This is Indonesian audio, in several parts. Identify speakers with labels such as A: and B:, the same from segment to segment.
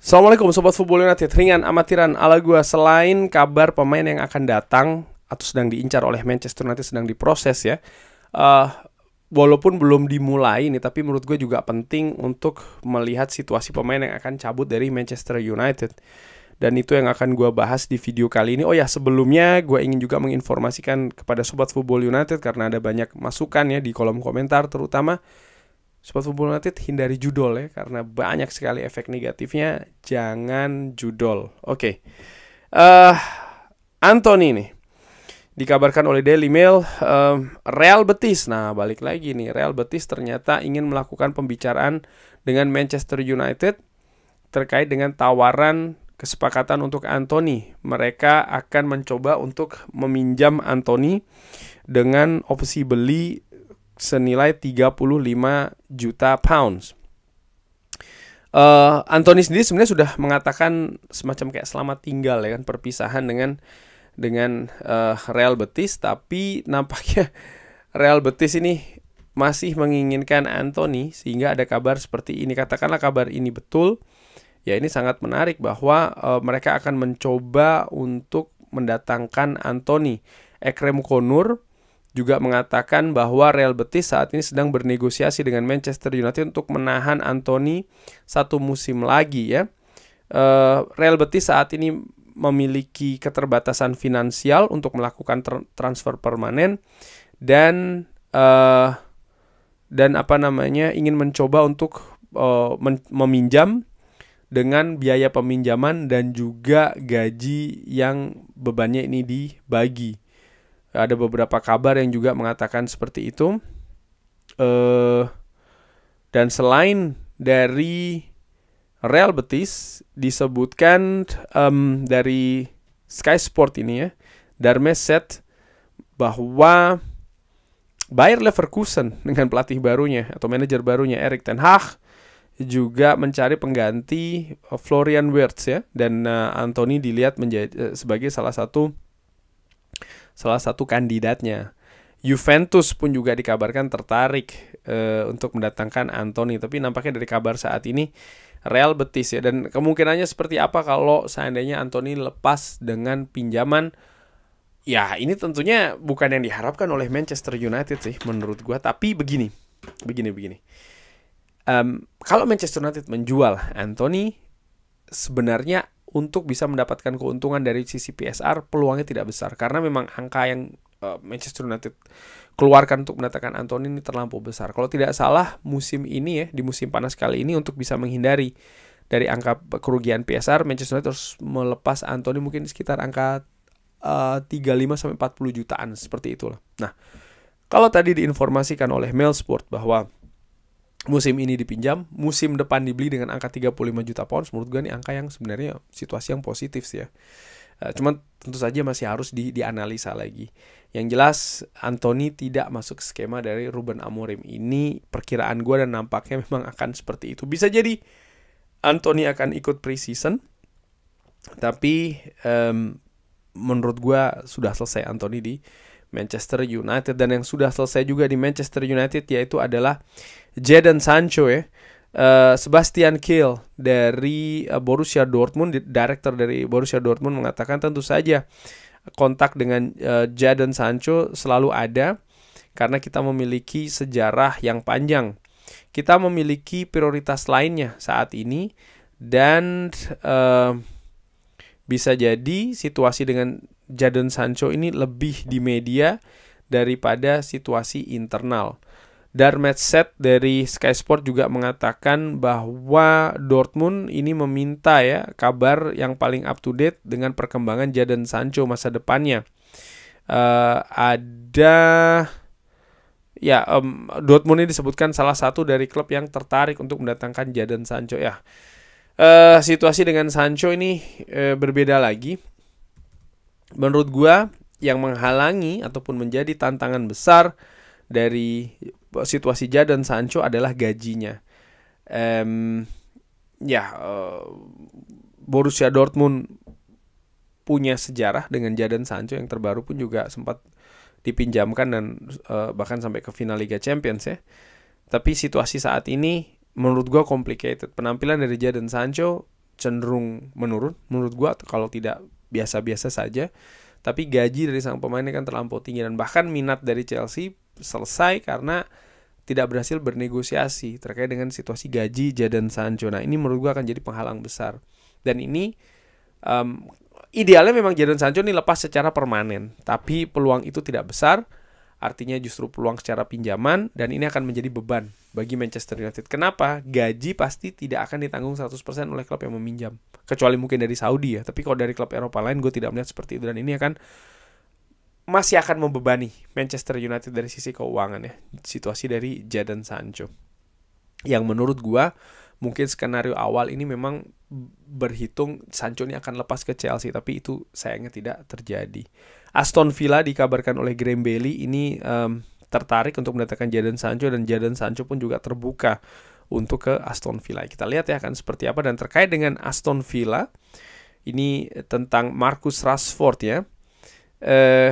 A: Assalamualaikum Sobat Football United. Ringan amatiran ala gua. Selain kabar pemain yang akan datang atau sedang diincar oleh Manchester United, sedang diproses ya, walaupun belum dimulai nih, tapi menurut gue juga penting untuk melihat situasi pemain yang akan cabut dari Manchester United. Dan itu yang akan gue bahas di video kali ini. Oh ya, sebelumnya gue ingin juga menginformasikan kepada Sobat Football United, karena ada banyak masukan ya di kolom komentar, terutama Sobat Football United hindari judol ya, karena banyak sekali efek negatifnya. Jangan judol. Oke. Anthony nih dikabarkan oleh Daily Mail, Real Betis. Nah, balik lagi nih, Real Betis ternyata ingin melakukan pembicaraan dengan Manchester United terkait dengan tawaran kesepakatan untuk Anthony. Mereka akan mencoba untuk meminjam Anthony dengan opsi beli senilai 35 juta pounds. Anthony sendiri sebenarnya sudah mengatakan semacam kayak selamat tinggal ya kan, perpisahan dengan Real Betis, tapi nampaknya Real Betis ini masih menginginkan Anthony, sehingga ada kabar seperti ini. Katakanlah kabar ini betul, ya ini sangat menarik bahwa mereka akan mencoba untuk mendatangkan Anthony. Ekrem Konur juga mengatakan bahwa Real Betis saat ini sedang bernegosiasi dengan Manchester United untuk menahan Anthony satu musim lagi ya. Real Betis saat ini memiliki keterbatasan finansial untuk melakukan transfer permanen dan ingin mencoba untuk meminjam dengan biaya peminjaman dan juga gaji yang bebannya ini dibagi. Ada beberapa kabar yang juga mengatakan seperti itu. Dan selain dari Real Betis, disebutkan dari Sky Sport ini ya, Darmezet, bahwa Bayer Leverkusen dengan pelatih barunya atau manajer barunya Erik ten Hag juga mencari pengganti Florian Wirtz ya, dan Anthony dilihat menjadi sebagai salah satu kandidatnya. Juventus pun juga dikabarkan tertarik untuk mendatangkan Anthony, tapi nampaknya dari kabar saat ini Real Betis ya. Dan kemungkinannya seperti apa kalau seandainya Anthony lepas dengan pinjaman? Ya, ini tentunya bukan yang diharapkan oleh Manchester United sih menurut gua. Tapi begini. Kalau Manchester United menjual Anthony, sebenarnya untuk bisa mendapatkan keuntungan dari sisi PSR peluangnya tidak besar, karena memang angka yang Manchester United keluarkan untuk mendatangkan Anthony ini terlampau besar. Kalau tidak salah musim ini ya, di musim panas kali ini, untuk bisa menghindari dari angka kerugian PSR, Manchester United harus melepas Anthony mungkin sekitar angka 35-40 jutaan, seperti itulah. Nah, kalau tadi diinformasikan oleh Mailsport bahwa musim ini dipinjam, musim depan dibeli dengan angka 35 juta pounds, menurut gue ini angka yang sebenarnya situasi yang positif sih ya. Cuman tentu saja masih harus dianalisa lagi. Yang jelas Anthony tidak masuk skema dari Ruben Amorim. Ini perkiraan gue dan nampaknya memang akan seperti itu. Bisa jadi Anthony akan ikut pre-season, tapi menurut gue sudah selesai Anthony di Manchester United. Dan yang sudah selesai juga di Manchester United yaitu adalah Jadon Sancho ya. Sebastian Kehl dari Borussia Dortmund, direktur dari Borussia Dortmund, mengatakan tentu saja kontak dengan Jadon Sancho selalu ada, karena kita memiliki sejarah yang panjang. Kita memiliki prioritas lainnya saat ini, dan bisa jadi situasi dengan Jadon Sancho ini lebih di media daripada situasi internal. Darmezet dari Sky Sport juga mengatakan bahwa Dortmund ini meminta ya kabar yang paling up to date dengan perkembangan Jadon Sancho masa depannya. Dortmund ini disebutkan salah satu dari klub yang tertarik untuk mendatangkan Jadon Sancho ya. Situasi dengan Sancho ini berbeda lagi. Menurut gua yang menghalangi ataupun menjadi tantangan besar dari situasi Jadon Sancho adalah gajinya. Borussia Dortmund punya sejarah dengan Jadon Sancho, yang terbaru pun juga sempat dipinjamkan dan bahkan sampai ke final Liga Champions ya. Tapi situasi saat ini menurut gue complicated. Penampilan dari Jadon Sancho cenderung menurun menurut gua, kalau tidak biasa-biasa saja. Tapi gaji dari sang pemain ini kan terlampau tinggi, dan bahkan minat dari Chelsea selesai karena tidak berhasil bernegosiasi terkait dengan situasi gaji Jadon Sancho. Nah, ini menurut gua akan jadi penghalang besar. Dan ini idealnya memang Jadon Sancho ini lepas secara permanen, tapi peluang itu tidak besar. Artinya justru peluang secara pinjaman, dan ini akan menjadi beban bagi Manchester United. Kenapa? Gaji pasti tidak akan ditanggung 100% oleh klub yang meminjam. Kecuali mungkin dari Saudi ya. Tapi kalau dari klub Eropa lain gue tidak melihat seperti itu. Dan ini masih akan membebani Manchester United dari sisi keuangan ya. Situasi dari Jadon Sancho. Yang menurut gue mungkin skenario awal ini memang berhitung Sancho ini akan lepas ke Chelsea, tapi itu sayangnya tidak terjadi. Aston Villa dikabarkan oleh Graham Bailey ini tertarik untuk mendatangkan Jadon Sancho, dan Jadon Sancho pun juga terbuka untuk ke Aston Villa. Kita lihat ya akan seperti apa. Dan terkait dengan Aston Villa, ini tentang Marcus Rashford ya.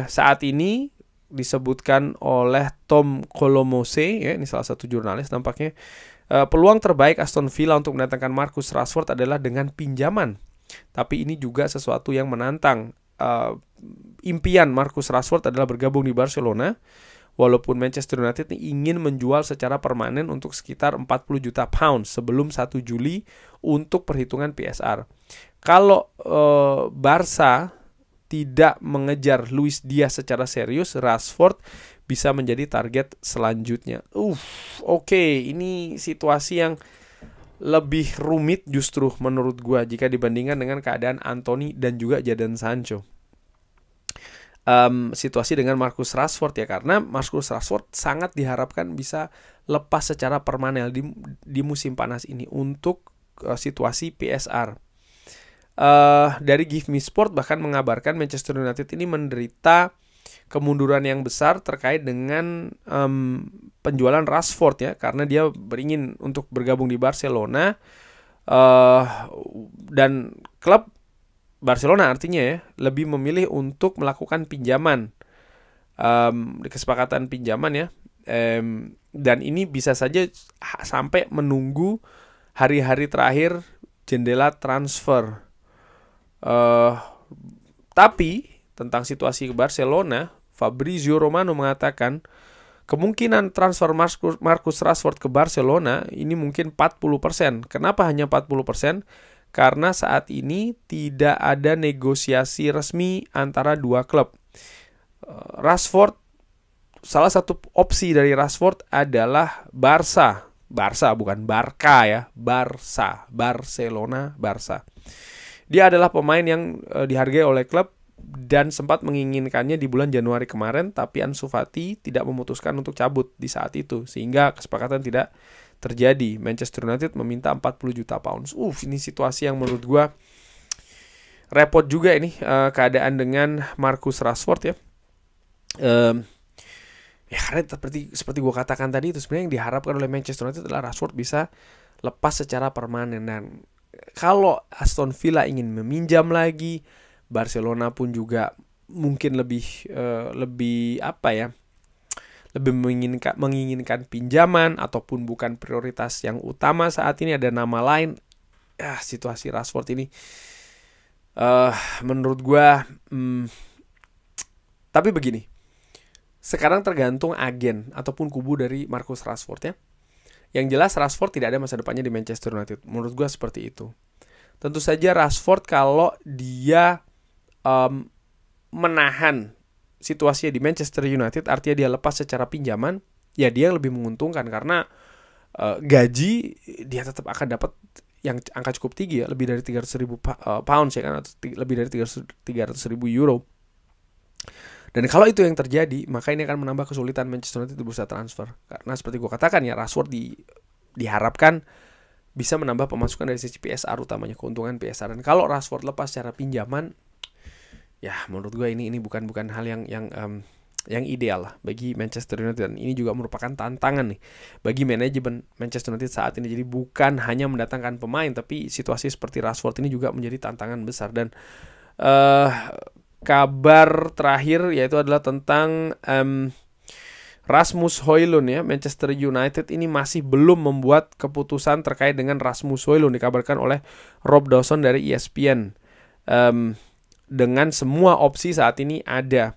A: Saat ini disebutkan oleh Tom Colomose ya, ini salah satu jurnalis nampaknya, peluang terbaik Aston Villa untuk mendatangkan Marcus Rashford adalah dengan pinjaman. Tapi ini juga sesuatu yang menantang. Impian Marcus Rashford adalah bergabung di Barcelona, walaupun Manchester United ingin menjual secara permanen untuk sekitar 40 juta pound sebelum 1 Juli untuk perhitungan PSR. Kalau Barca tidak mengejar Luis Diaz secara serius, Rashford bisa menjadi target selanjutnya. Oke, ini situasi yang lebih rumit justru menurut gua jika dibandingkan dengan keadaan Anthony dan juga Jadon Sancho. Situasi dengan Marcus Rashford ya, karena Marcus Rashford sangat diharapkan bisa lepas secara permanen di musim panas ini untuk situasi PSR. Dari Give Me Sport bahkan mengabarkan Manchester United ini menderita kemunduran yang besar terkait dengan penjualan Rashford ya, karena dia beringin untuk bergabung di Barcelona, dan klub Barcelona artinya ya lebih memilih untuk melakukan pinjaman, kesepakatan pinjaman ya, dan ini bisa saja sampai menunggu hari-hari terakhir jendela transfer. Tapi tentang situasi ke Barcelona, Fabrizio Romano mengatakan kemungkinan transfer Marcus Rashford ke Barcelona ini mungkin 40%. Kenapa hanya 40%? Karena saat ini tidak ada negosiasi resmi antara dua klub. Rashford, salah satu opsi dari Rashford adalah Barca bukan Barca ya, Barcelona. Dia adalah pemain yang dihargai oleh klub dan sempat menginginkannya di bulan Januari kemarin, tapi Ansu Fati tidak memutuskan untuk cabut di saat itu, sehingga kesepakatan tidak terjadi. Manchester United meminta 40 juta pounds. Ini situasi yang menurut gua repot juga ini, keadaan dengan Marcus Rashford ya. Ya karena seperti gua katakan tadi, itu sebenarnya yang diharapkan oleh Manchester United adalah Rashford bisa lepas secara permanen. Dan kalau Aston Villa ingin meminjam lagi, Barcelona pun juga mungkin lebih menginginkan pinjaman ataupun bukan prioritas yang utama saat ini, ada nama lain. Situasi Rashford ini menurut gua tapi begini, sekarang tergantung agen ataupun kubu dari Marcus Rashford ya. Yang jelas Rashford tidak ada masa depannya di Manchester United. Menurut gua seperti itu. Tentu saja Rashford kalau dia menahan situasinya di Manchester United, artinya dia lepas secara pinjaman, ya dia lebih menguntungkan karena gaji dia tetap akan dapat yang angka cukup tinggi ya, lebih dari 300.000 pounds ya kan, atau lebih dari 300.000 euro. Dan kalau itu yang terjadi, maka ini akan menambah kesulitan Manchester United di bursa transfer. Karena seperti gue katakan ya, Rashford diharapkan bisa menambah pemasukan dari sisi PSR, utamanya keuntungan PSR. Dan kalau Rashford lepas secara pinjaman, ya menurut gue ini bukan hal yang ideal lah bagi Manchester United. Dan ini juga merupakan tantangan nih bagi manajemen Manchester United saat ini. Jadi bukan hanya mendatangkan pemain, tapi situasi seperti Rashford ini juga menjadi tantangan besar. Dan kabar terakhir yaitu adalah tentang Rasmus Højlund ya, Manchester United ini masih belum membuat keputusan terkait dengan Rasmus Højlund, dikabarkan oleh Rob Dawson dari ESPN. Dengan semua opsi saat ini ada.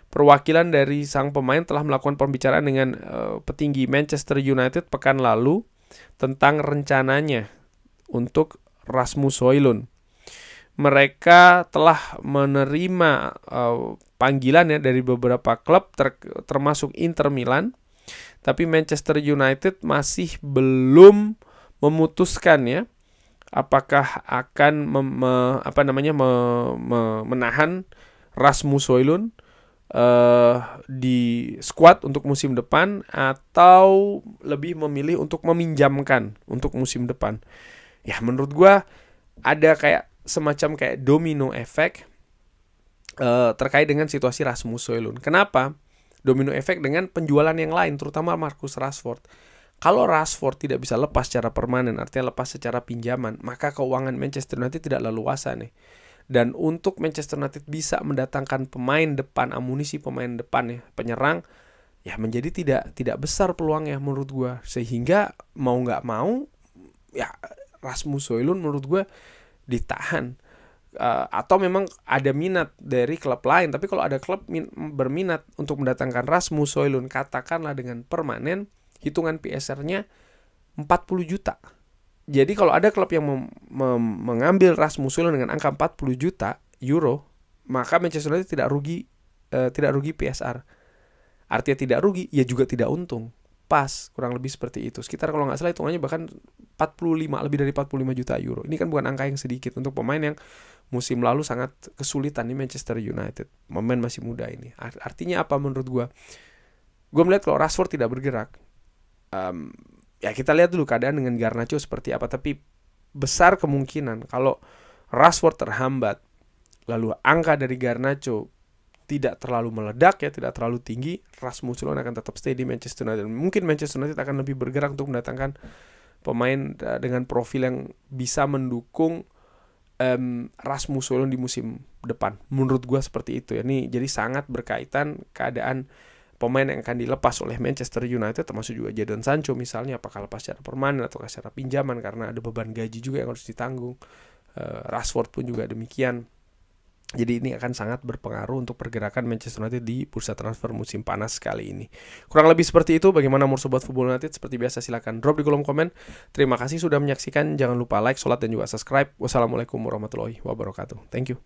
A: Perwakilan dari sang pemain telah melakukan pembicaraan dengan petinggi Manchester United pekan lalu tentang rencananya untuk Rasmus Højlund. Mereka telah menerima panggilan ya dari beberapa klub termasuk Inter Milan, tapi Manchester United masih belum memutuskan ya apakah akan menahan Rasmus Højlund di squad untuk musim depan atau lebih memilih untuk meminjamkan untuk musim depan. Ya menurut gua ada semacam domino efek terkait dengan situasi Rasmus Højlund. Kenapa? Domino efek dengan penjualan yang lain, terutama Marcus Rashford. Kalau Rashford tidak bisa lepas secara permanen, artinya lepas secara pinjaman, maka keuangan Manchester United tidak leluasa nih. Dan untuk Manchester United bisa mendatangkan pemain depan, amunisi pemain depan ya, penyerang, ya menjadi tidak besar peluangnya menurut gua. Sehingga mau nggak mau, ya Rasmus Højlund menurut gua ditahan. Atau memang ada minat dari klub lain, tapi kalau ada klub berminat untuk mendatangkan Rasmus Højlund katakanlah dengan permanen, hitungan PSR-nya 40 juta. Jadi kalau ada klub yang mengambil Rasmus Højlund dengan angka 40 juta euro, maka Manchester United tidak rugi PSR. Artinya tidak rugi, ya juga tidak untung. Pas, kurang lebih seperti itu. Sekitar kalau nggak salah hitungannya bahkan 45, lebih dari 45 juta euro. Ini kan bukan angka yang sedikit untuk pemain yang musim lalu sangat kesulitan di Manchester United. Pemain masih muda ini. Artinya apa menurut gue? Gue melihat kalau Rashford tidak bergerak, ya kita lihat dulu keadaan dengan Garnacho seperti apa. Tapi besar kemungkinan kalau Rashford terhambat, lalu angka dari Garnacho tidak terlalu meledak ya, tidak terlalu tinggi, Rasmus Højlund akan tetap stay di Manchester United. Mungkin Manchester United akan lebih bergerak untuk mendatangkan pemain dengan profil yang bisa mendukung Rasmus Højlund di musim depan. Menurut gue seperti itu ya. Ini jadi sangat berkaitan keadaan pemain yang akan dilepas oleh Manchester United, termasuk juga Jadon Sancho misalnya, apakah lepas secara permanen atau secara pinjaman karena ada beban gaji juga yang harus ditanggung. Rashford pun juga demikian. Jadi ini akan sangat berpengaruh untuk pergerakan Manchester United di bursa transfer musim panas kali ini. Kurang lebih seperti itu. Bagaimana menurut Sobat Football United? Seperti biasa silahkan drop di kolom komen. Terima kasih sudah menyaksikan. Jangan lupa like, sholat, dan juga subscribe. Wassalamualaikum warahmatullahi wabarakatuh. Thank you.